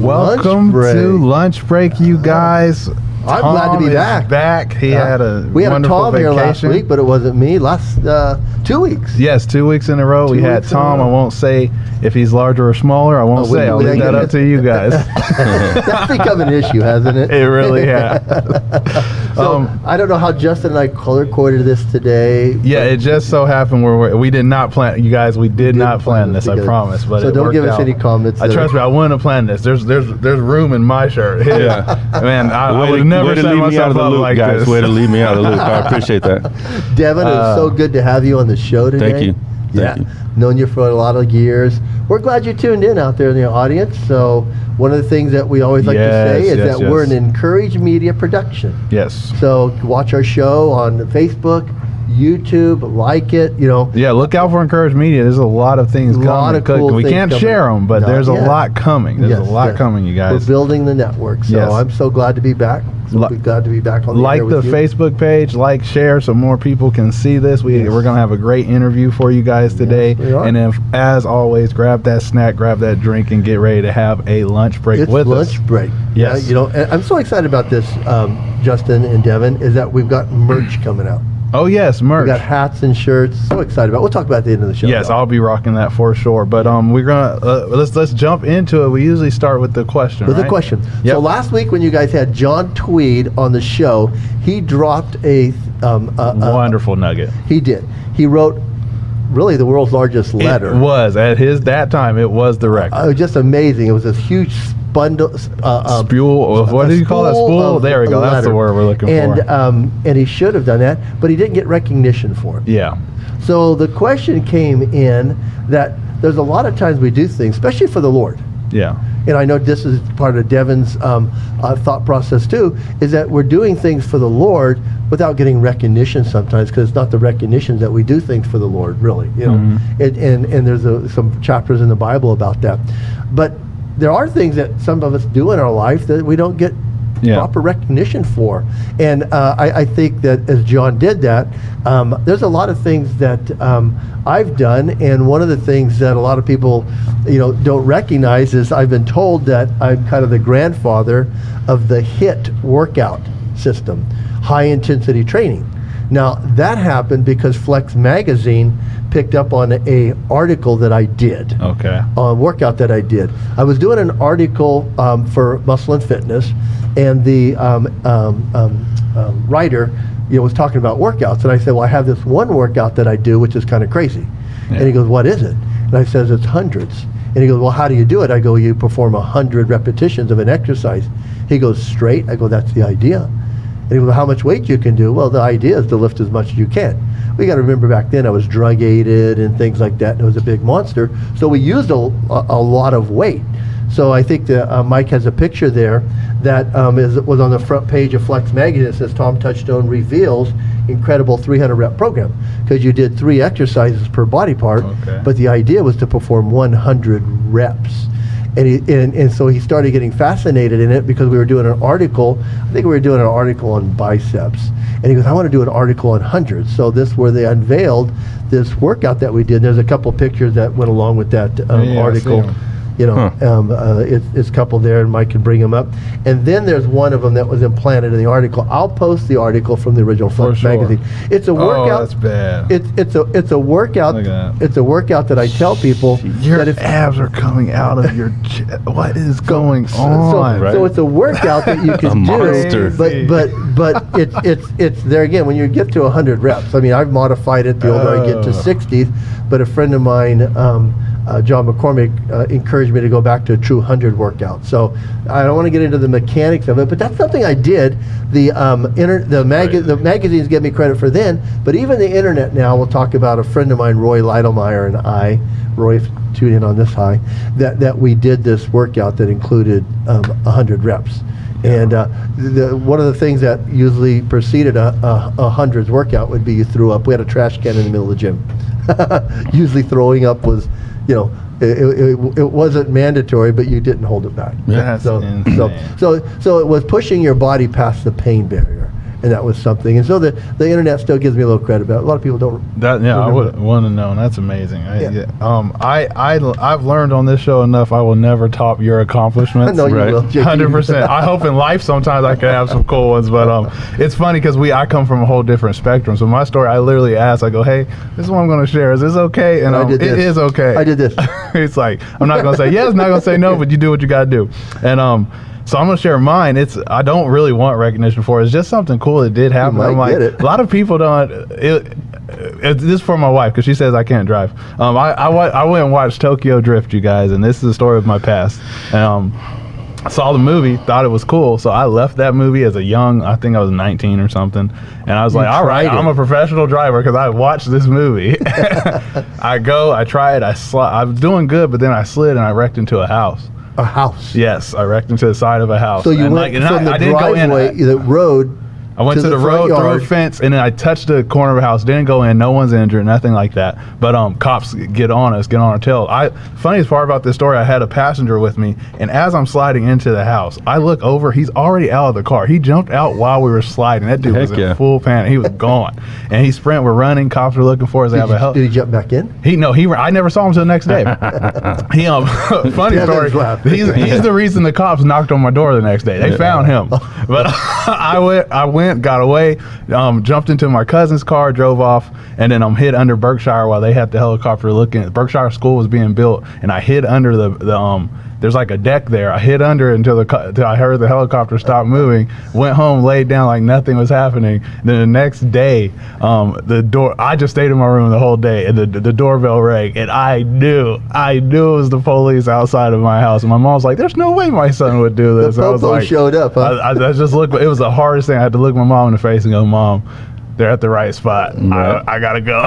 Welcome to lunch break, you guys. I'm glad to be back. He had a we had wonderful Tom vacation. here last week, but it wasn't me. Last 2 weeks. Yes, 2 weeks in a row. We had Tom. I won't say if he's larger or smaller. I won't say. I'll leave that up to you guys. That's become an issue, hasn't it? It really has. So I don't know how Justin and I color coded this today. Yeah, it just so happened we did not plan. You guys, we did not plan this. I promise. But so don't give us any comments. Trust me, I wouldn't have planned this. There's room in my shirt. Yeah, man, I would never set myself up like this. Way to leave me out of the loop. I appreciate that. Devin, it's so good to have you on the show today. Thank you. Thank you. Known you for a lot of years. We're glad you tuned in out there in the audience. So one of the things that we always like to say is that we're an Encourage Media production. Yes. So watch our show on Facebook, YouTube, like it, Yeah, look out for Encourage Media. There's a lot of things coming. Cool we can't share them, but there's a lot coming. There's a lot coming, you guys. We're building the network, so I'm so glad to be back. Glad to be back on the air with you. Facebook page, share, so more people can see this. We're going to have a great interview for you guys today. Yes, and as always, grab that snack, grab that drink, and get ready to have a lunch break with us. It's lunch break. Yes. And I'm so excited about this, Justin and Devin, is that we've got merch coming out. Oh yes, merch. We got hats and shirts. So excited about it. We'll talk about it at the end of the show. Yes, I'll be rocking that for sure. But we're gonna let's jump into it. We usually start with the question. The question. Yep. So last week when you guys had John Tweed on the show, he dropped a wonderful nugget. He did. He wrote really the world's largest letter. It was at that time. It was the record. Just amazing. It was this huge bundle. Spool. What do you call that? Spool. There we go. That's the word we're looking for. And he should have done that, but he didn't get recognition for it. Yeah. So the question came in that there's a lot of times we do things, especially for the Lord. Yeah. And I know this is part of Devin's thought process too, is that we're doing things for the Lord without getting recognition sometimes, because it's not the recognition that we do things for the Lord, really. And there's some chapters in the Bible about that. But there are things that some of us do in our life that we don't get proper recognition for. And I think that as John did that, there's a lot of things that I've done, and one of the things that a lot of people don't recognize is I've been told that I'm kind of the grandfather of the HIIT workout system, high intensity training. Now that happened because Flex Magazine picked up on a article that I did. Okay. A workout that I did. I was doing an article for Muscle and Fitness, and the writer was talking about workouts, and I said, well, I have this one workout that I do which is kind of crazy. And he goes, what is it? And I says, it's hundreds. And he goes, well, how do you do it? I go, you perform 100 repetitions of an exercise. He goes, straight? I go, that's the idea. And he goes, well, how much weight you can do? Well, the idea is to lift as much as you can. We got to remember back then I was drug-aided and things like that, and it was a big monster. So we used a lot of weight. So I think that Mike has a picture there that was on the front page of Flex Magazine. It says Tom Touchstone reveals incredible 300 rep program, because you did 3 exercises per body part, but the idea was to perform 100 reps. And so he started getting fascinated in it because we were doing an article. I think we were doing an article on biceps. And he goes, I want to do an article on hundreds. So this where they unveiled this workout that we did. There's a couple pictures that went along with that article. It's coupled there, and Mike can bring them up. And then there's one of them that was implanted in the article. I'll post the article from the original Flex Magazine. It's a workout. Oh, that's bad. It's a workout. Look at that. It's a workout that I tell people your abs are coming out of your chest. What is going on? So it's a workout that you can do, but it's there again when you get to 100 reps. I mean, I've modified it the older I get to 60s, but a friend of mine, John McCormick, encouraged me to go back to a true 100 workout. So I don't want to get into the mechanics of it, but that's something I did. The magazines give me credit for then, but even the internet now will talk about a friend of mine, Roy Lydelmeyer, and I, Roy, tune in on this high, that we did this workout that included 100 reps. And one of the things that usually preceded a hundreds workout would be you threw up. We had a trash can in the middle of the gym. Usually throwing up was, it wasn't mandatory, but you didn't hold it back. Yeah, so it was pushing your body past the pain barrier. and that was something. And so the internet still gives me a little credit, but a lot of people don't. That I would want to know. That's amazing. I've learned on this show enough. I will never top your accomplishments. No, you will. 100%. I hope in life sometimes I can have some cool ones, but it's funny because I come from a whole different spectrum. So my story, I literally ask, I go, hey, this is what I'm going to share. Is this okay? And it is okay. I did this. It's like, I'm not going to say yes, not going to say no, but you do what you got to do. And so I'm going to share mine. I don't really want recognition for it. It's just something cool that did happen. I'm like, a lot of people don't. This is for my wife because she says I can't drive. I went and watched Tokyo Drift, you guys, and this is the story of my past. And I saw the movie, thought it was cool, so I left that movie as I think I was 19 or something, and I was like, all right, I'm a professional driver because I watched this movie. I try it, I was doing good, but then I slid and I wrecked into a house. A house? Yes, I wrecked into the side of a house. So you went from the driveway, the road. I went to the road, through a fence, and then I touched the corner of a house. Didn't go in. No one's injured, nothing like that. But cops get on our tail. Funniest part about this story, I had a passenger with me, and as I'm sliding into the house, I look over. He's already out of the car. He jumped out while we were sliding. That dude was in full panic. He was gone, and we're running. Cops were looking for us. Did he jump back in? I never saw him until the next day. Funny story. He's the reason the cops knocked on my door the next day. They found him, but I went. Got away, jumped into my cousin's car, drove off, and then hid under Berkshire while they had the helicopter looking. Berkshire School was being built, and I hid under the there's like a deck there. I hid under it until I heard the helicopter stop moving. Went home, laid down like nothing was happening. Then the next day, I just stayed in my room the whole day, and the doorbell rang, and I knew it was the police outside of my house. And my mom was like, "There's no way my son would do this." The popo showed up. Huh? I just looked. It was the hardest thing. I had to look my mom in the face and go, "Mom, they're at the right spot. Right. I gotta go."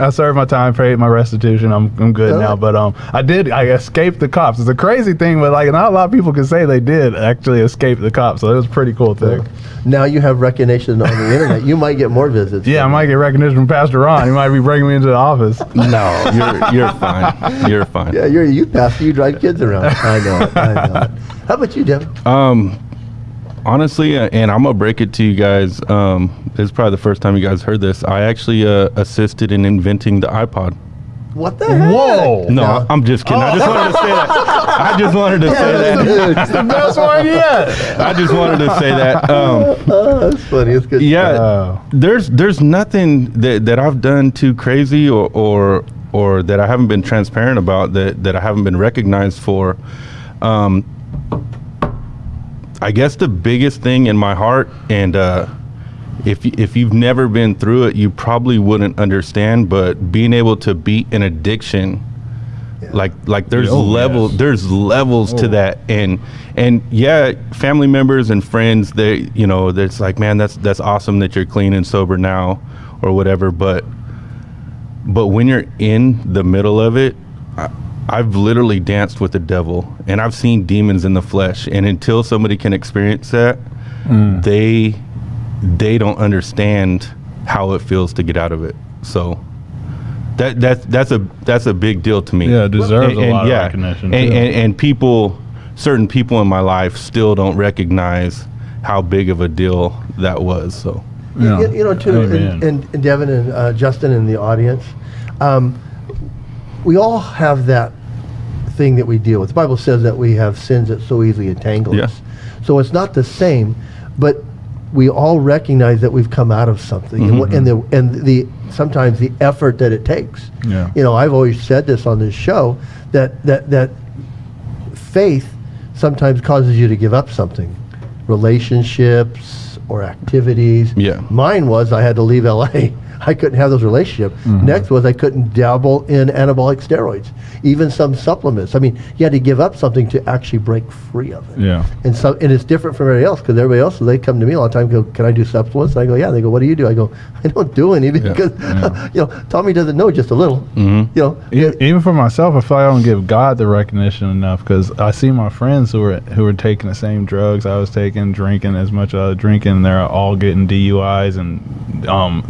I served my time, paid my restitution. I'm good now. But I escaped the cops. It's a crazy thing, but not a lot of people can say they did actually escape the cops. So it was a pretty cool thing. Now you have recognition on the internet. You might get more visits. Yeah, I might get recognition from Pastor Ron. He might be bringing me into the office. No, you're fine. You're fine. Yeah, you're a youth pastor. You drive kids around. I know it. How about you, Devin? Honestly, and I'm gonna break it to you guys. This is probably the first time you guys heard this. I actually assisted in inventing the iPod. What the heck? Whoa! No, I'm just kidding. I just wanted to say that. I just wanted to say that. It's the best one yet. I just wanted to say that. That's funny. It's good. Yeah, there's nothing that I've done too crazy or that I haven't been transparent about that I haven't been recognized for. I guess the biggest thing in my heart, and if you've never been through it, you probably wouldn't understand, but being able to beat an addiction, like there's levels to that, and yeah, family members and friends, it's like, man, that's awesome that you're clean and sober now or whatever, but when you're in the middle of it, I've literally danced with the devil, and I've seen demons in the flesh. And until somebody can experience that, they don't understand how it feels to get out of it. So that's a big deal to me. Yeah, it deserves a lot of recognition. And certain people in my life still don't recognize how big of a deal that was. So too, and Devin and Justin in the audience, we all have that thing that we deal with. The Bible says that we have sins that so easily entangle us. So it's not the same, but we all recognize that we've come out of something, and the sometimes the effort that it takes. Yeah. I've always said this on this show that faith sometimes causes you to give up something, relationships or activities. Yeah. Mine was I had to leave LA. I couldn't have those relationships. Next was I couldn't dabble in anabolic steroids, even some supplements. I mean, you had to give up something to actually break free of it. Yeah. And it's different from everybody else, because everybody else, they come to me all the time and go, "Can I do supplements?" And I go, "Yeah." And they go, "What do you do?" I go, "I don't do any," because Tommy doesn't know just a little. Even for myself, I feel like I don't give God the recognition enough, because I see my friends who are taking the same drugs I was taking, drinking as much as I was drinking. They're all getting DUIs, and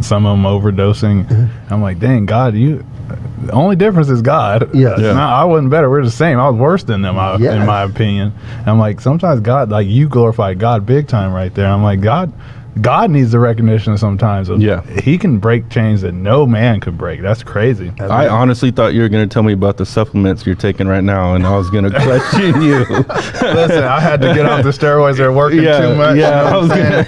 some of them over overdosing. I'm like, dang, God, the only difference is God. Yes. It's Yeah. not, I wasn't better. We're the same. I was worse than them, in my opinion. And I'm like, sometimes God, like you glorify God big time right there. I'm like, God needs the recognition sometimes. He can break chains that no man could break. That's crazy. I honestly thought you were going to tell me about the supplements you're taking right now, and I was going to question you. Listen, I had to get off the steroids. They're working too much. Yeah, I was gonna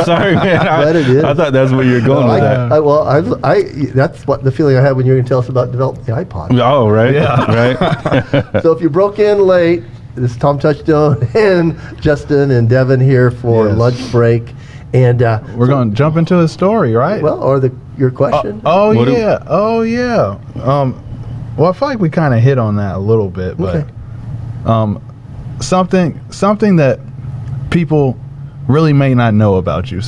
sorry, man. I thought that's where you're going with that. That's what the feeling I had when you were going to tell us about developing the iPod. Oh, right. Yeah. Right. So if you broke in late, this is Tom Touchstone and Justin and Devin here for lunch break. And we're going to jump into the story, right? Well, or your question. Oh, yeah. Well, I feel like we kind of hit on that a little bit, but something that people really may not know about you.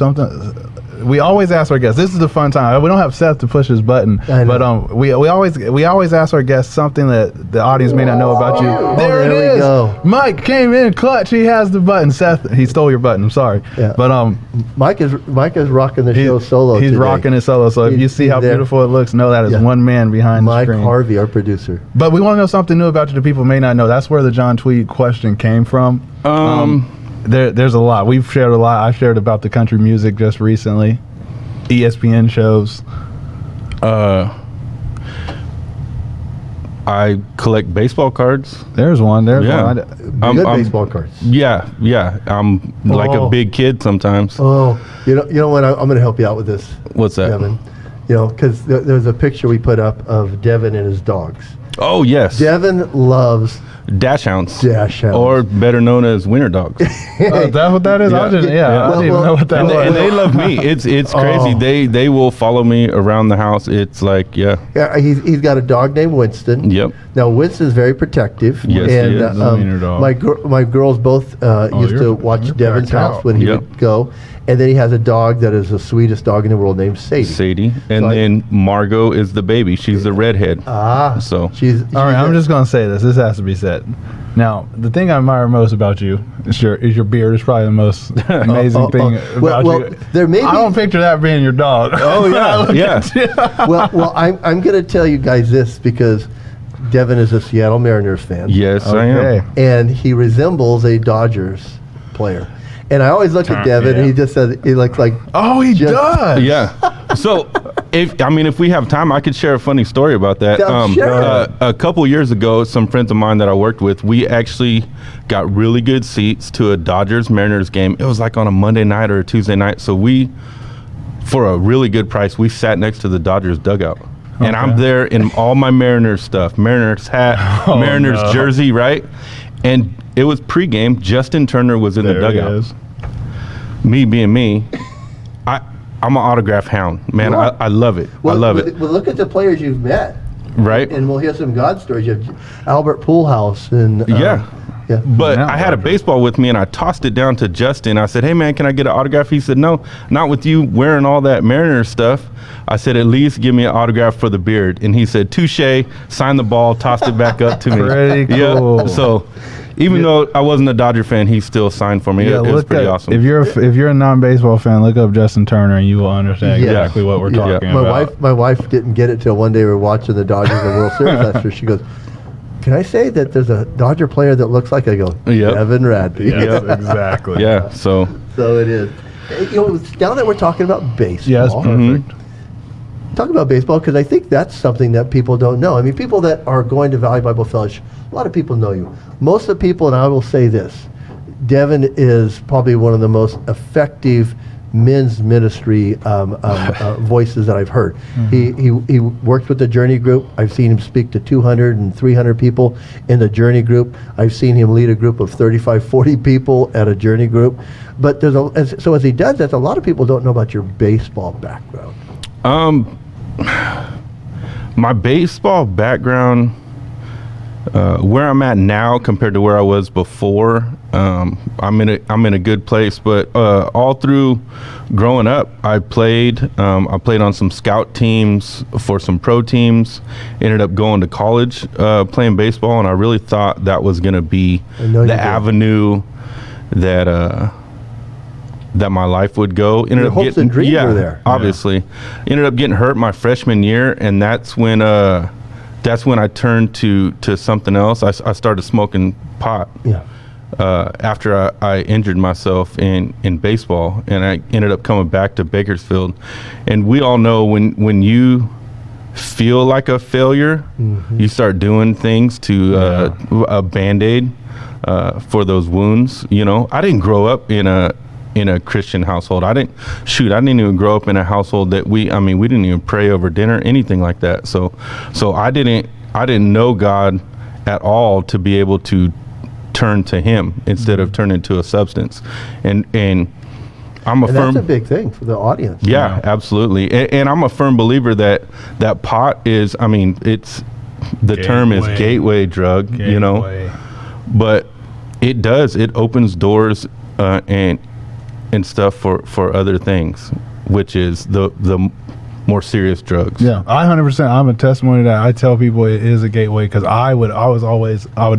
We always ask our guests. This is the fun time. We don't have Seth to push his button, but we always ask our guests something that the audience may not know about you. There it is. Go. Mike came in clutch. He has the button. Seth, he stole your button. I'm sorry, but Mike is rocking the show solo. He's today. rocking it solo. So if you see how beautiful it looks, know that is one man behind the screen. Mike Harvey, our producer. But we want to know something new about you that people may not know. That's where the John Tweed question came from. There's a lot. We've shared a lot. I shared about the country music just recently. ESPN shows. I collect baseball cards. There's one. There's one. Good baseball cards. Yeah. I'm like a big kid sometimes. Oh, you know what? I'm going to help you out with this. What's that? Devin? Because there's a picture we put up of Devin and his dogs. Oh, yes. Devin loves Dash hounds. Or better known as winter dogs. Is that what that is? Yeah. I didn't even know what that was. And they love me. It's crazy. They will follow me around the house. It's like, he's got a dog named Winston. Yep. Now, Winston's very protective. Yes, and he is. My girls both used to watch Devin's house when he would go. And then he has a dog that is the sweetest dog in the world named Sadie. And then Margot is the baby. She's the redhead. So she's all right, I'm just going to say this. This has to be said. Now, the thing I admire most about you is your beard. Is probably the most amazing thing about you. I don't picture that being your dog. Oh, yeah. Well, I'm going to tell you guys this because Devin is a Seattle Mariners fan. Yes, I am. And he resembles a Dodgers player. And I always look at Devin, and he just says he looks like. Oh, he does. Yeah. So, if we have time, I could share a funny story about that. Sure. A couple years ago, some friends of mine that I worked with, we actually got really good seats to a Dodgers Mariners game. It was like on a Monday night or a Tuesday night. So for a really good price, we sat next to the Dodgers dugout. Okay. And I'm there in all my Mariners stuff, Mariners hat, Mariners jersey, right? And it was pregame. Justin Turner was in the dugout. Me being me, I'm an autograph hound, man. I love it. I love it. Well, look at the players you've met, right? And we'll hear some God stories. You have Albert Pujols and But I had a baseball with me, and I tossed it down to Justin. I said, "Hey, man, can I get an autograph?" He said, "No, not with you wearing all that Mariners stuff." I said, "At least give me an autograph for the beard." And he said, "Touche." Signed the ball, tossed it back up to me. Pretty cool. Yeah. So. Even though I wasn't a Dodger fan, he still signed for me. It was pretty awesome. If you're a non-baseball fan, look up Justin Turner and you will understand exactly what we're talking about. My wife didn't get it till one day we were watching the Dodgers in the World Series last year. She goes, "Can I say that there's a Dodger player that looks like?" I go, "Devin Radney." Yes, exactly. Yeah. So it is. Now that we're talking about baseball. Yes, perfect. Talk about baseball because I think that's something that people don't know. I mean, people that are going to Valley Bible Fellowship, a lot of people know you. Most of the people, and I will say this, Devin is probably one of the most effective men's ministry voices that I've heard. Mm-hmm. He works with the Journey Group. I've seen him speak to 200 and 300 people in the Journey Group. I've seen him lead a group of 35, 40 people at a Journey Group. But so as he does that, a lot of people don't know about your baseball background. My baseball background, where I'm at now compared to where I was before, I'm in a good place. But all through growing up, I played on some scout teams for some pro teams. Ended up going to college playing baseball, and I really thought that was going to be the avenue that my life would go. Ended Your up hopes getting, and dreams were there. Obviously. Ended up getting hurt my freshman year, and that's when I turned to something else. I started smoking pot. Yeah. After I injured myself in baseball, and I ended up coming back to Bakersfield. And we all know when you feel like a failure, you start doing things to a Band-Aid for those wounds. You know, I didn't grow up in a Christian household. I didn't even grow up in a household that we didn't even pray over dinner, anything like that. So I didn't know God at all to be able to turn to Him instead of turning to a substance. And I'm a And firm. that's a big thing for the audience. Yeah, absolutely. And I'm a firm believer that pot is, it's, the term is gateway drug, you know, but it opens doors and stuff for other things, which is the more serious drugs. Yeah, 100%. I'm a testimony that I tell people it is a gateway, because I would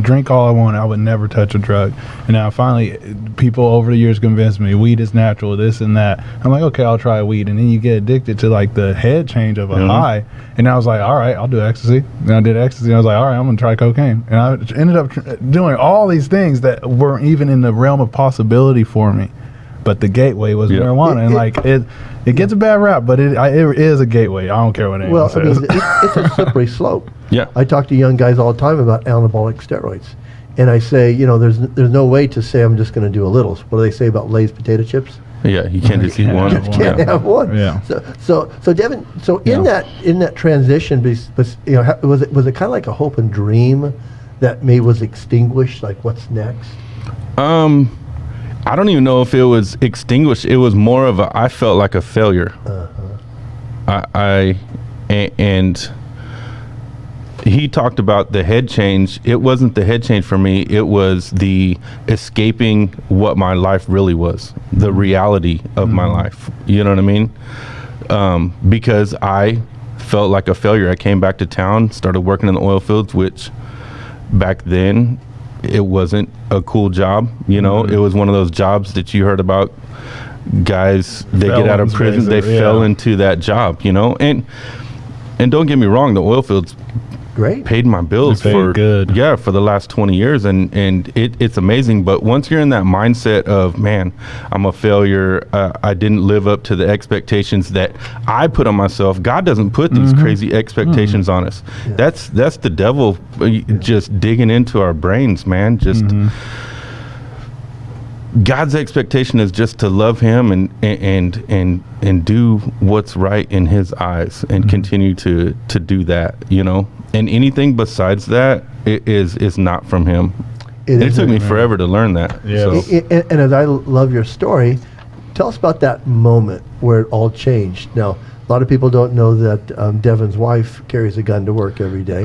drink all I wanted. I would never touch a drug. And now finally, people over the years convinced me weed is natural, this and that. I'm like, okay, I'll try weed. And then you get addicted to like the head change of a high. And I was like, all right, I'll do ecstasy. And I did ecstasy. And I was like, all right, I'm going to try cocaine. And I ended up doing all these things that weren't even in the realm of possibility for me. But the gateway was marijuana, and it gets a bad rap, but it is a gateway. I don't care what anyone says. It's a slippery slope. Yeah. I talk to young guys all the time about anabolic steroids, and I say, there's no way to say I'm just going to do a little. What do they say about Lay's potato chips? Yeah, you can't just eat one. You can't have one. Yeah. So Devin, in that transition, was it kind of like a hope and dream that maybe was extinguished? Like, what's next? I don't even know if it was extinguished. It was more of I felt like a failure. And he talked about the head change. It wasn't the head change for me. It was the escaping what my life really was, the reality of my life. You know what I mean? Because I felt like a failure. I came back to town, started working in the oil fields, which back then, it wasn't a cool job, It was one of those jobs that you heard about. Guys, they get out of prison, they fell into that job, And don't get me wrong, the oil fields paid my bills for the last 20 years, and it's amazing. But once you're in that mindset of, man, I'm a failure, I didn't live up to the expectations that I put on myself. God doesn't put these crazy expectations on us. Yeah. That's the devil just digging into our brains, man. God's expectation is just to love Him and do what's right in His eyes, and continue to do that, And anything besides that is not from Him. It took me forever to learn that. Yeah. So. And as I love your story, tell us about that moment where it all changed. Now, a lot of people don't know that Devin's wife carries a gun to work every day.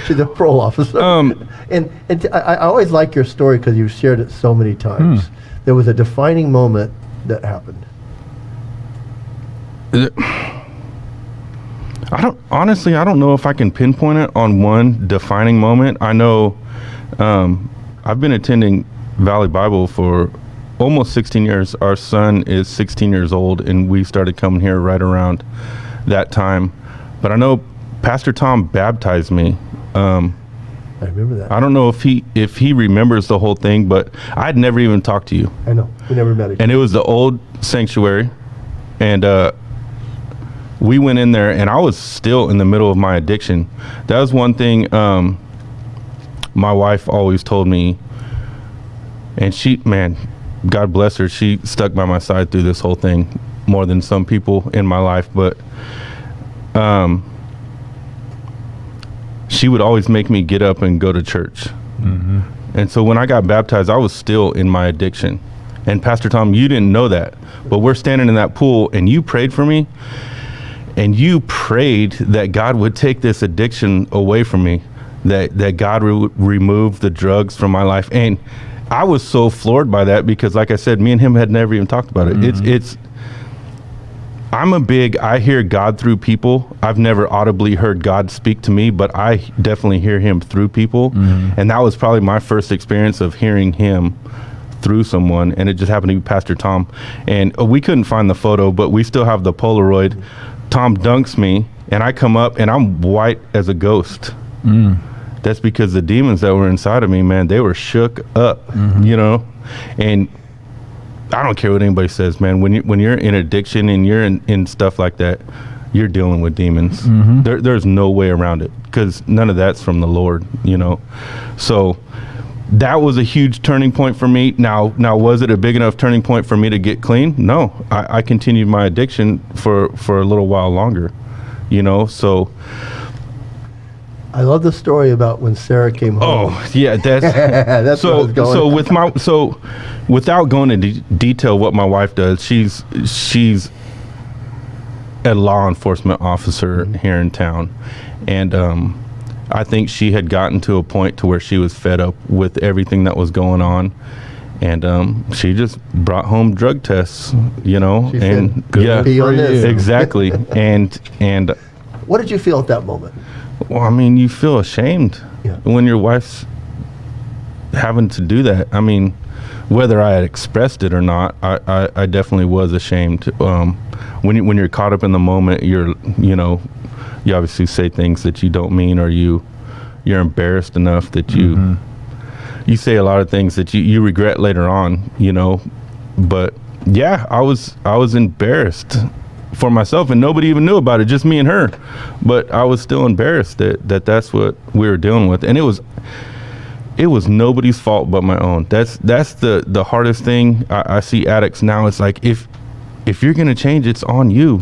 She's a parole officer. And I always like your story because you've shared it so many times. There was a defining moment that happened. I don't know if I can pinpoint it on one defining moment. I know I've been attending Valley Bible for almost 16 years. Our son is 16 years old, and we started coming here right around that time. But I know Pastor Tom baptized me. I remember that. I don't know if he remembers the whole thing, but I'd never even talked to you. I know. We never met each other. And it was the old sanctuary, and we went in there, and I was still in the middle of my addiction. That was one thing my wife always told me, and God bless her, she stuck by my side through this whole thing more than some people in my life, but she would always make me get up and go to church. And so when I got baptized, I was still in my addiction. And Pastor Tom, you didn't know that, but we're standing in that pool, and you prayed for me, and you prayed that God would take this addiction away from me, that God would remove the drugs from my life. And I was so floored by that, because like I said, me and him had never even talked about it. I hear God through people. I've never audibly heard God speak to me, but I definitely hear Him through people. And that was probably my first experience of hearing Him through someone, and it just happened to be Pastor Tom. And we couldn't find the photo, but we still have the Polaroid. Tom dunks me, and I come up, and I'm white as a ghost. That's because the demons that were inside of me, man, they were shook up, you know. And I don't care what anybody says, man. When you're in addiction and you're in stuff like that, you're dealing with demons. There's no way around it, because none of that's from the Lord, you know. So that was a huge turning point for me. Now was it a big enough turning point for me to get clean? No. I continued my addiction for a little while longer, you know. So I love the story about when Sarah came home. oh yeah, that's That's where I was going. so without going into detail what my wife does, she's a law enforcement officer here in town, and I think she had gotten to a point to where she was fed up with everything that was going on, and she just brought home drug tests, you know. She and said, yeah, "Be on this." exactly. and What did you feel at that moment? well, I mean, you feel ashamed when your wife's having to do that. I mean, whether I had expressed it or not, I definitely was ashamed. When you're caught up in the moment, you obviously say things that you don't mean, or you're embarrassed enough that you say a lot of things that you regret later on, you know. But yeah, I was embarrassed for myself, and nobody even knew about it, just me and her. But I was still embarrassed that that's what we were dealing with, and it was nobody's fault but my own. That's the hardest thing. I see addicts now. It's like, if you're gonna change, it's on you.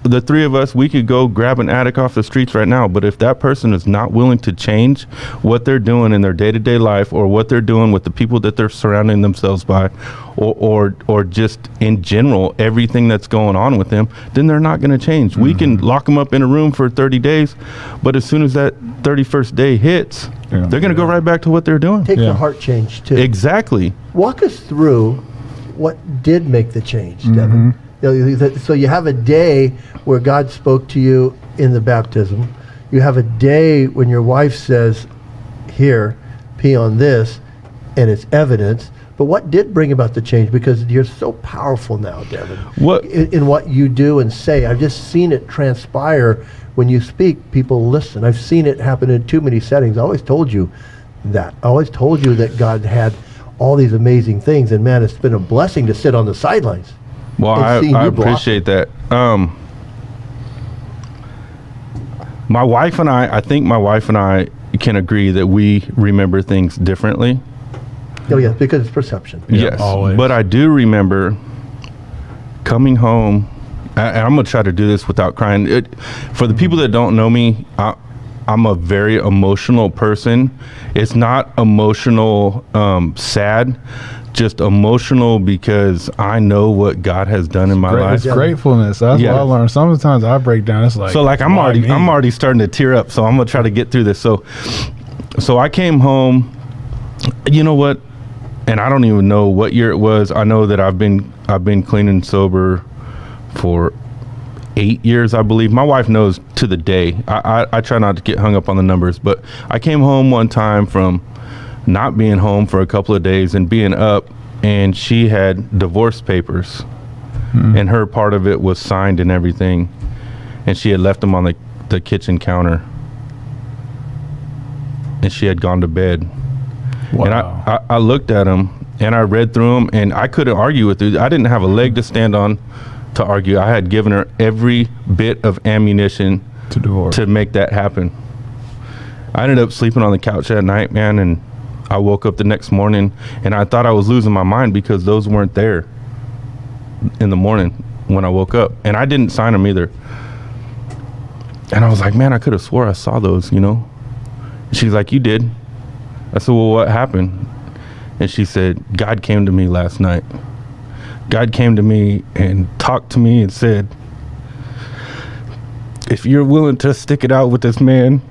The three of us, we could go grab an addict off the streets right now, but if that person is not willing to change what they're doing in their day-to-day life, or what they're doing with the people that they're surrounding themselves by, or just in general, everything that's going on with them, then they're not going to change. We can lock them up in a room for 30 days, but as soon as that 31st day hits, they're going to go right back to what they're doing. Takes a heart change too. Exactly. Walk us through what did make the change, Devin. So you have a day where God spoke to you in the baptism. You have a day when your wife says, "Here, pee on this," and it's evidence. But what did bring about the change? Because you're so powerful now, Devin, in what you do and say. I've just seen it transpire. When you speak, people listen. I've seen it happen in too many settings. I always told you that. I always told you that God had all these amazing things, and man, it's been a blessing to sit on the sidelines. Well, I appreciate that. I think my wife and I can agree that we remember things differently. Oh yeah, because it's perception. Yes, always. But I do remember coming home, and I'm gonna try to do this without crying. For the people that don't know me, I'm a very emotional person. It's not emotional sad, just emotional because I know what God has done in my life. It's gratefulness. That's what I learned. Sometimes I break down. It's like, so like I'm already starting to tear up. So I'm gonna try to get through this. So I came home. You know what? And I don't even know what year it was. I know that I've been clean and sober for 8 years, I believe. My wife knows to the day. I try not to get hung up on the numbers, but I came home one time from not being home for a couple of days and being up, and she had divorce papers, and her part of it was signed and everything, and she had left them on the kitchen counter, and she had gone to bed. Wow. And I looked at them, and I read through them, and I couldn't argue with her. I didn't have a leg to stand on to argue. I had given her every bit of ammunition to make that happen. I ended up sleeping on the couch that night, man, and I woke up the next morning, and I thought I was losing my mind because those weren't there in the morning when I woke up, and I didn't sign them either. And I was like, man, I could have swore I saw those, you know? She's like, you did. I said, well, what happened? And she said, God came to me last night. God came to me and talked to me and said, if you're willing to stick it out with this man,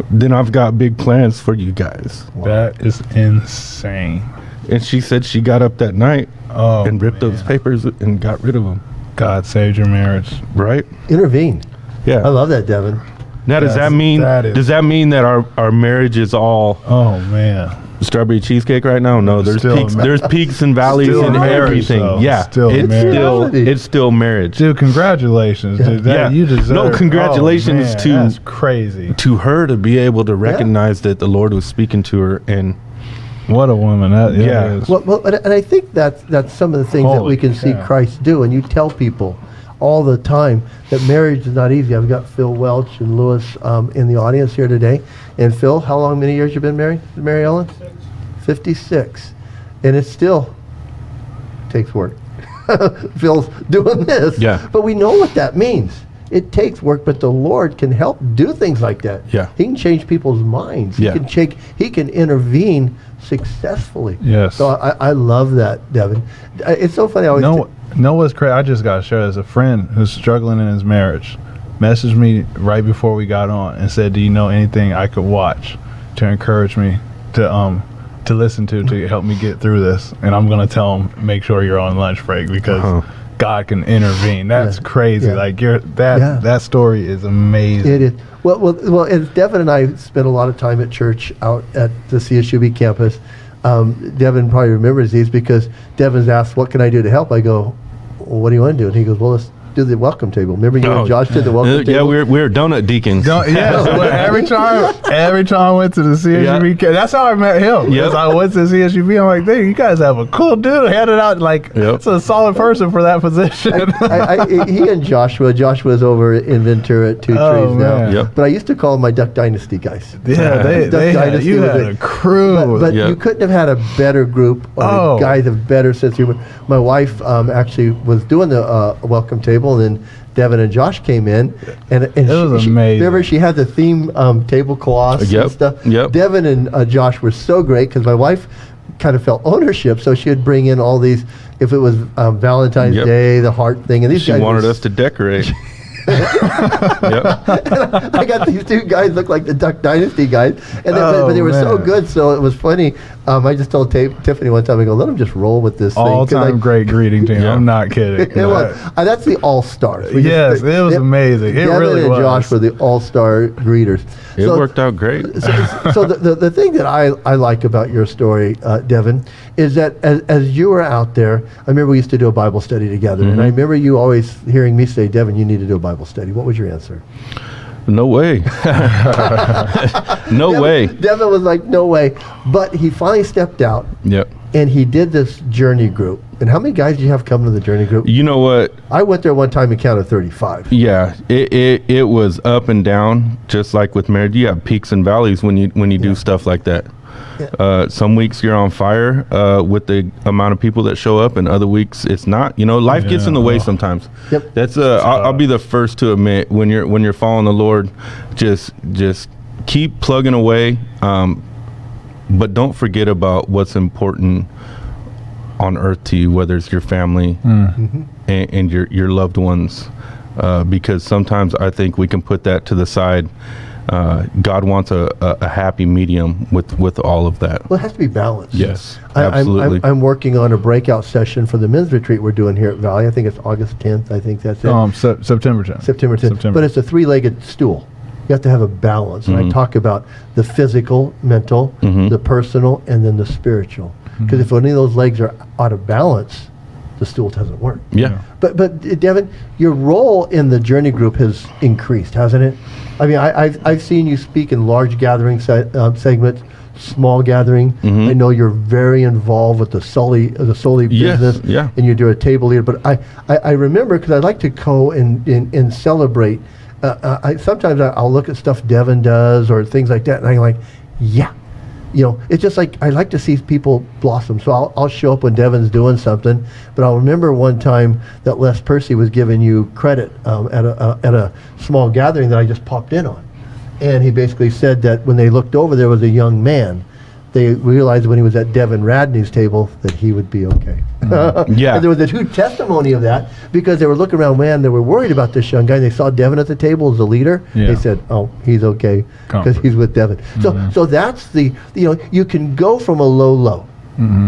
then I've got big plans for you guys. Wow. That is insane. And she said she got up that night and ripped those papers and got rid of them. God saved your marriage. Right? Intervene. Yeah. I love that, Devin. Now, does that mean that our marriage is all... Oh, man. strawberry cheesecake right now? No, there's Still peaks. a There's peaks and valleys Still in marriage, everything. though. Yeah, Still it's marriage. still Reality. it's still marriage. Dude, congratulations, dude. That, you deserve. No, congratulations man, to that's crazy. to her to be able to recognize that the Lord was speaking to her, and What a woman that Yeah. is. Well, and I think that's some of the things that Holy we can see cow. Christ do. And you tell people all the time that marriage is not easy. I've got Phil Welch and Lewis in the audience here today. And Phil, many years you been married, Mary Ellen? 56. And it still takes work. Phil's doing this. Yeah. But we know what that means. It takes work, but the Lord can help do things like that. Yeah. He can change people's minds. Yeah. He can intervene successfully. Yes. So I love that, Devin. It's so funny. I always No, what's crazy? I just got to share this. A friend who's struggling in his marriage messaged me right before we got on and said, "Do you know anything I could watch to encourage me to listen to help me get through this?" And I'm gonna tell him, make sure you're on lunch break because God can intervene. That's crazy. Yeah. Like that story is amazing. It is. Well, as Devin and I spent a lot of time at church out at the CSUB campus, Devin probably remembers these because Devin's asked, "What can I do to help?" I go, "Well, what do you want to do?" And he goes, "Well, let's do the welcome table." Remember you and Josh did the welcome table? Yeah, we're donut deacons. Yes, well, every time I went to the CSUB, that's how I met him. Yep. As I went to the CSUB, I'm like, "Dude, you guys have a cool dude headed out. Like, it's a solid person for that position." He and Joshua's over in Ventura at Two Trees now. man. Yep. But I used to call them my Duck Dynasty guys. Yeah, you had a crew. But you couldn't have had a better group or guys of better sense of humor. My wife actually was doing the welcome table, and then Devin and Josh came in, and it was amazing. Remember, she had the theme tablecloths and stuff. Yep. Devin and Josh were so great because my wife kind of felt ownership, so she would bring in all these. If it was Valentine's Day, the heart thing, and these She guys wanted us to decorate. I got these two guys look like the Duck Dynasty guys, and but they were so good. So it was funny. I just told Tiffany one time, I go, let them just roll with this All-time great greeting team. I'm not kidding. It was. That's the all-stars. Yes, it was amazing. It really was. Devin and Josh were the all-star greeters. It worked out great. So the thing that I like about your story, Devin, is that as you were out there, I remember we used to do a Bible study together, and I remember you always hearing me say, "Devin, you need to do a Bible study." What was your answer? No way. No way. Devin was like, no way. But he finally stepped out. Yep. And he did this journey group. And how many guys did you have come to the journey group? You know what? I went there one time and counted 35. Yeah, it was up and down, just like with marriage. You have peaks and valleys when you do stuff like that. Yeah. Some weeks you're on fire with the amount of people that show up, and other weeks it's not. You know, life gets in the way sometimes. Yep. That's I'll be the first to admit when you're following the Lord, just keep plugging away, but don't forget about what's important on earth to you, whether it's your family and your loved ones, because sometimes I think we can put that to the side. God wants a happy medium with all of that. Well, it has to be balanced. Yes, absolutely. I'm working on a breakup session for the men's retreat we're doing here at Valley. I think it's August 10th. I think that's it. September 10th. September 10th. But it's a three-legged stool. You have to have a balance. And I talk about the physical, mental, the personal, and then the spiritual. Because if any of those legs are out of balance, the stool doesn't work. Yeah. But Devin, your role in the journey group has increased, hasn't it? I mean, I've seen you speak in large gathering segments, small gathering. I know you're very involved with the Sully business, and you do a table leader. But I remember, because I like to go and celebrate. Sometimes I'll look at stuff Devin does or things like that, and I'm like, yeah. You know, it's just like I like to see people blossom. So I'll show up when Devin's doing something, but I'll remember one time that Les Percy was giving you credit at a small gathering that I just popped in on, and he basically said that when they looked over, there was a young man. They realized when he was at Devin Radney's table that he would be okay. Yeah. And there was a true testimony of that because they were looking around, man, they were worried about this young guy. And they saw Devin at the table as the leader. Yeah. They said, oh, he's okay because he's with Devin. So that's you can go from a low.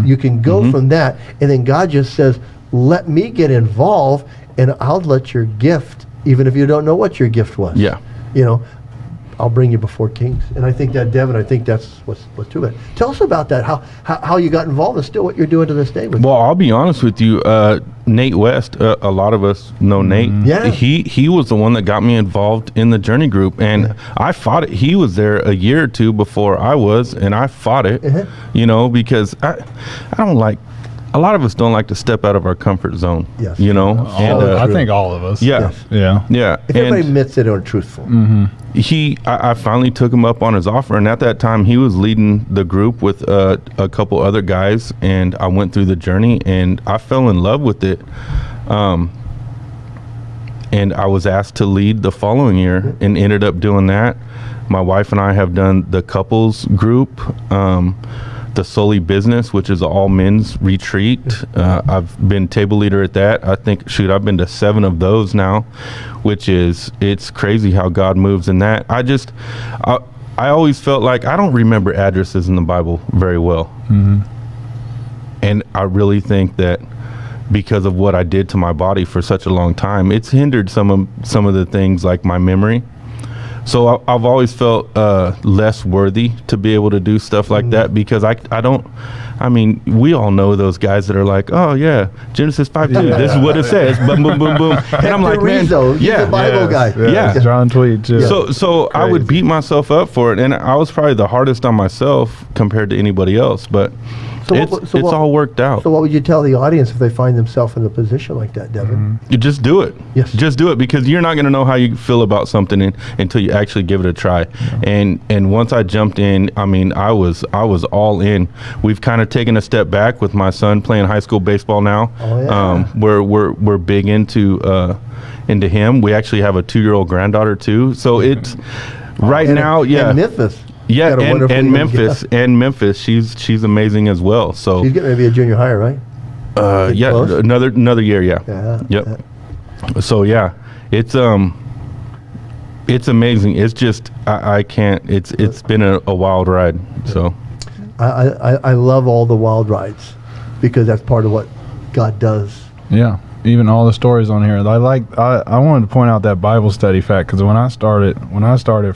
You can go from that. And then God just says, let me get involved and I'll let your gift, even if you don't know what your gift was. Yeah. You know, I'll bring you before kings. And I think that, Devin, I think that's what's true. But tell us about that, how you got involved and still what you're doing to this day. Well, I'll be honest with you, Nate West, a lot of us know Nate. Yeah. He was the one that got me involved in the Journey group, and I fought it. He was there a year or two before I was, and I fought it, because I don't like, a lot of us don't like to step out of our comfort zone. Yes. I think all of us. Yeah. Yes. Yeah. If everybody admits it or truthful. I finally took him up on his offer, and at that time he was leading the group with a couple other guys, and I went through the Journey, and I fell in love with it. And I was asked to lead the following year and ended up doing that. My wife and I have done the couples group, the Solely Business, which is an all men's retreat. I've been table leader at that. I think, I've been to 7 of those now, it's crazy how God moves in that. I always felt like I don't remember addresses in the Bible very well. And I really think that because of what I did to my body for such a long time, it's hindered some of the things like my memory. So I've always felt less worthy to be able to do stuff like that, because we all know those guys that are like, oh yeah, Genesis 5:2, this is what it says, boom, boom, boom, boom. And I'm like, man, he's a Bible guy. Yeah. John Tweed too. So I would beat myself up for it, and I was probably the hardest on myself compared to anybody else, but it's all worked out. So what would you tell the audience if they find themselves in a position like that, Devin? You just do it. Yes. Just do it, because you're not going to know how you feel about something until you actually give it a try. Yeah. And once I jumped in, I was all in. We've kind of taken a step back with my son playing high school baseball now. Oh, yeah. We're big into him. We actually have a 2-year-old granddaughter too. So it's right now. Yeah. And Memphis. Yeah, and Memphis, she's amazing as well. So she's getting ready to be a junior higher, right? Yeah, another year, yeah. Yep. Yeah. So yeah, it's amazing. It's just I can't. It's been a wild ride. So I love all the wild rides, because that's part of what God does. Yeah. Even all the stories on here. I wanted to point out that Bible study fact, because when I started,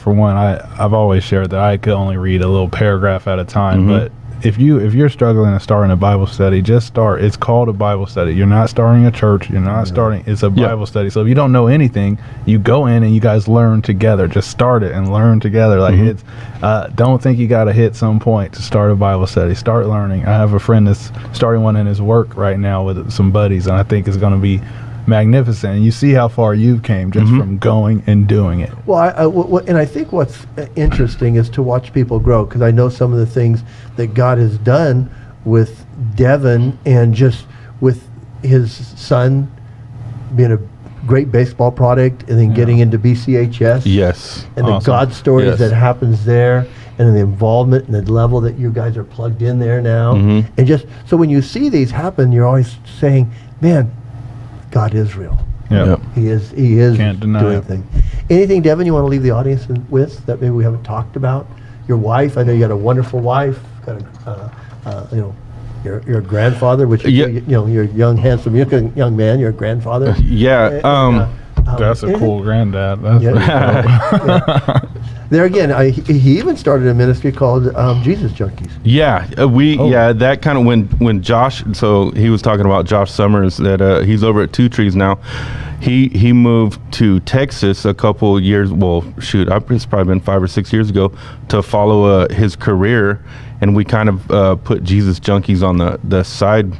for one, I've always shared that I could only read a little paragraph at a time. But if you're struggling to start in a Bible study, just start. It's called a Bible study. You're not starting a church. You're not starting. It's a Bible study. So if you don't know anything, you go in and you guys learn together. Just start it and learn together. It's don't think you got to hit some point to start a Bible study. Start learning. I have a friend that's starting one in his work right now with some buddies, and I think it's going to be magnificent. And you see how far you've came just from going and doing it. Well, and I think what's interesting is to watch people grow, because I know some of the things that God has done with Devin, and just with his son being a great baseball product, and then getting into BCHS. Yes. And the God stories that happens there, and the involvement and the level that you guys are plugged in there now. And just so when you see these happen, you're always saying, man, God is real. Yeah. He is Can't deny doing it. things. Anything, Devin, you want to leave the audience with that maybe we haven't talked about? Your wife, I know you got a wonderful wife, got you're a grandfather, which you're a young, handsome, young man. You're a grandfather. Yeah. That's a cool granddad. That's There again, he even started a ministry called Jesus Junkies. Yeah, that kind of when Josh, so he was talking about Josh Summers, that he's over at Two Trees now. He moved to Texas a couple years, it's probably been 5 or 6 years ago, to follow his career, and we kind of put Jesus Junkies on the side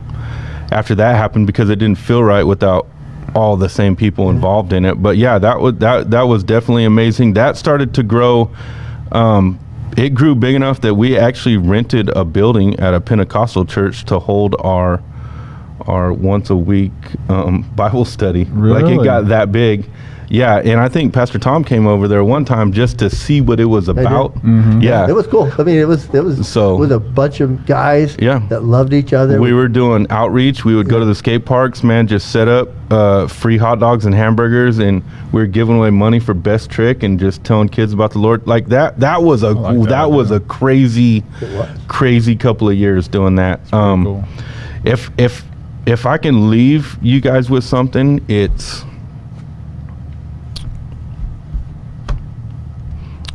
after that happened, because it didn't feel right without all the same people involved in it. But yeah, that was definitely amazing. That started to grow. It grew big enough that we actually rented a building at a Pentecostal church to hold our once a week Bible study. Really? Like, it got that big. Yeah, and I think Pastor Tom came over there one time just to see what it was about. Yeah, it was cool. I mean, it was a bunch of guys that loved each other. We were doing outreach. We would go to the skate parks, man, just set up free hot dogs and hamburgers, and we were giving away money for best trick and just telling kids about the Lord. Like that was a crazy couple of years doing that. Cool. If I can leave you guys with something,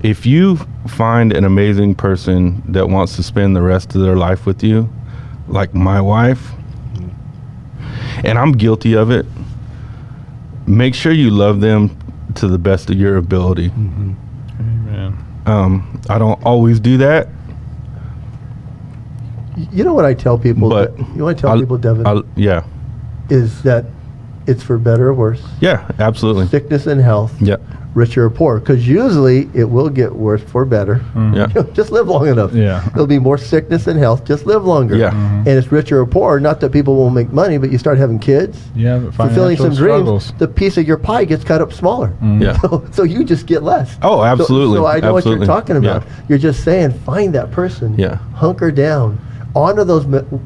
if you find an amazing person that wants to spend the rest of their life with you, like my wife, and I'm guilty of it, make sure you love them to the best of your ability. Amen. I don't always do that. You know what I tell people? But You want to tell people, Devin? Yeah. Is that it's for better or worse, Yeah, absolutely. sickness and health, Yeah. richer or poor. Because usually it will get worse for better. Yeah. Just live long enough. Yeah. There'll be more sickness and health. Just live longer. Yeah. And it's richer or poor. Not that people won't make money, but you start having kids, Yeah, but fulfilling some financial struggles. dreams. The piece of your pie gets cut up smaller. Yeah. So you just get less. Oh, absolutely. So I know what Absolutely. you're talking about. Yeah. You're just saying, find that person. Yeah. Hunker down. Honor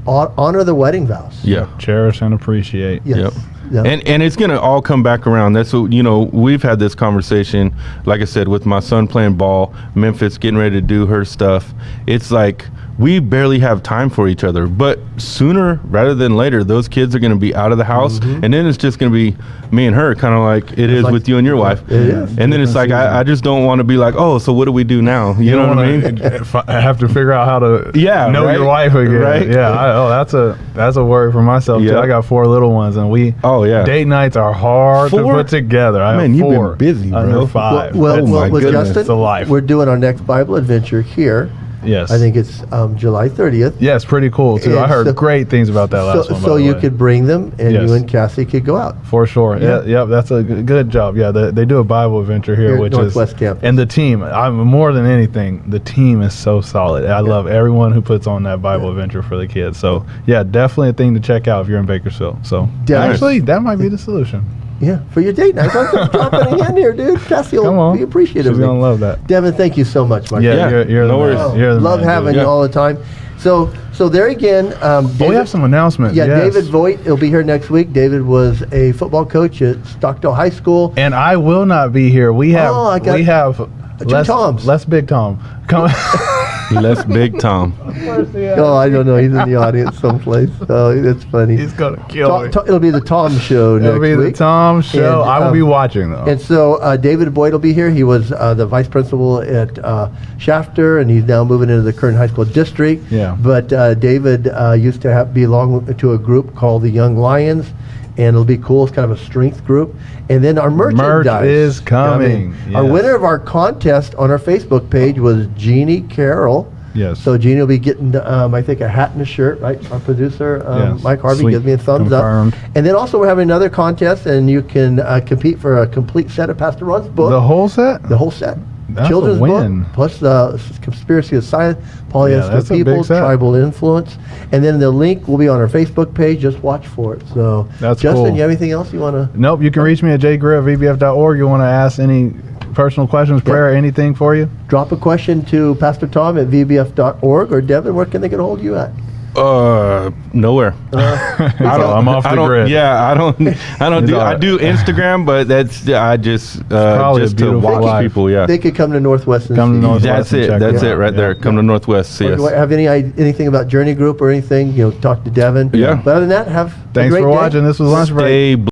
honor the wedding vows. Yeah. Cherish and appreciate. Yes. Yep. Yep. And it's gonna all come back around. That's what, we've had this conversation, like I said, with my son playing ball, Memphis getting ready to do her stuff. It's like we barely have time for each other, but sooner rather than later, those kids are gonna be out of the house, and then it's just gonna be me and her, kind of like it is like- with you and your wife. It is. And then it's like I just don't want to be like, oh, so what do we do now? You know what I mean? Have to figure out how to Yeah, know right? your wife again. Right? Yeah. That's a worry for myself too. Yeah. I got 4 little ones, and Oh, yeah. date nights are hard to 4? put together. I Man, have you've been 4 busy, bro. under 5. Well, That's- my with goodness. Justin, It's a life. we're doing our next Bible adventure here. Yes. I think it's July 30th. Yeah, it's pretty cool too. I And heard so- great things about that last one. by So the you way. could bring them, and Yes. you and Cassie could go out. For sure. Yeah. Yeah, that's a good job. Yeah, they do a Bible adventure here, Here at which Northwest is Campus. and the team. I'm more than anything. The team is so solid. I love everyone who puts on that Bible adventure for the kids. So yeah, definitely a thing to check out if you're in Bakersfield. So Devin. actually, that might be the solution. Yeah, for your date night. I'm just dropping it in here, dude. Cassie Come will on, be appreciative. she's of me. gonna love that. Devin, thank you so much, my Yeah, friend. you're no the worries. man. You're the Love man, having dude. you Yeah. all the time. So there again, Oh, we have some announcements. Yeah, yes. David Voigt will be here next week. David was a football coach at Stockdale High School. And I will not be here. We have I got two Toms. less Big Tom. Come. Less Big Tom. Oh, I don't know. He's in the audience someplace. Oh, that's funny. He's gonna kill me. It'll be the Tom Show next It'll be week. the Tom show. And, I will be watching though. And so David Boyd will be here. He was the vice principal at Shafter, and he's now moving into the Kern High School district. Yeah. But David used to belong to a group called the Young Lions, and it'll be cool. It's kind of a strength group. And then our merchandise Merch is coming. Our Yes. winner of our contest on our Facebook page was Jeannie Carroll. Yes. So Jeannie will be getting, I think, a hat and a shirt, right? Our producer, Yes. Mike Harvey, Sweet. gives me a thumbs Confirmed. up. And then also we're having another contest, and you can compete for a complete set of Pastor Ron's book. The whole set? The whole set. That's a Children's win. book, plus the Conspiracy of Science, Yeah, Polyester that's a big People, set. Tribal Influence. And then the link will be on our Facebook page. Just watch for it. So, That's Justin, cool. you have anything else you want to? Nope. You can reach me at jgreer@vbf.org. You want to ask any personal questions, prayer, anything for you? Drop a question to Pastor Tom at vbf.org, or Devin, where can they get a hold of you at? Nowhere. I'm off the grid. Yeah, I don't do. I do Instagram, but I just probably a just to beautiful watch life. people. Yeah, They could come to Northwest and Come to see you. Northwest. that's and it. check That's it it out. right there. Yeah. Come to Northwest. See Or do I us. have anything about Journey Group or anything? Talk to Devin. Yeah. But other than that, have a Thanks great for day. watching. This was Lunch Break. Stay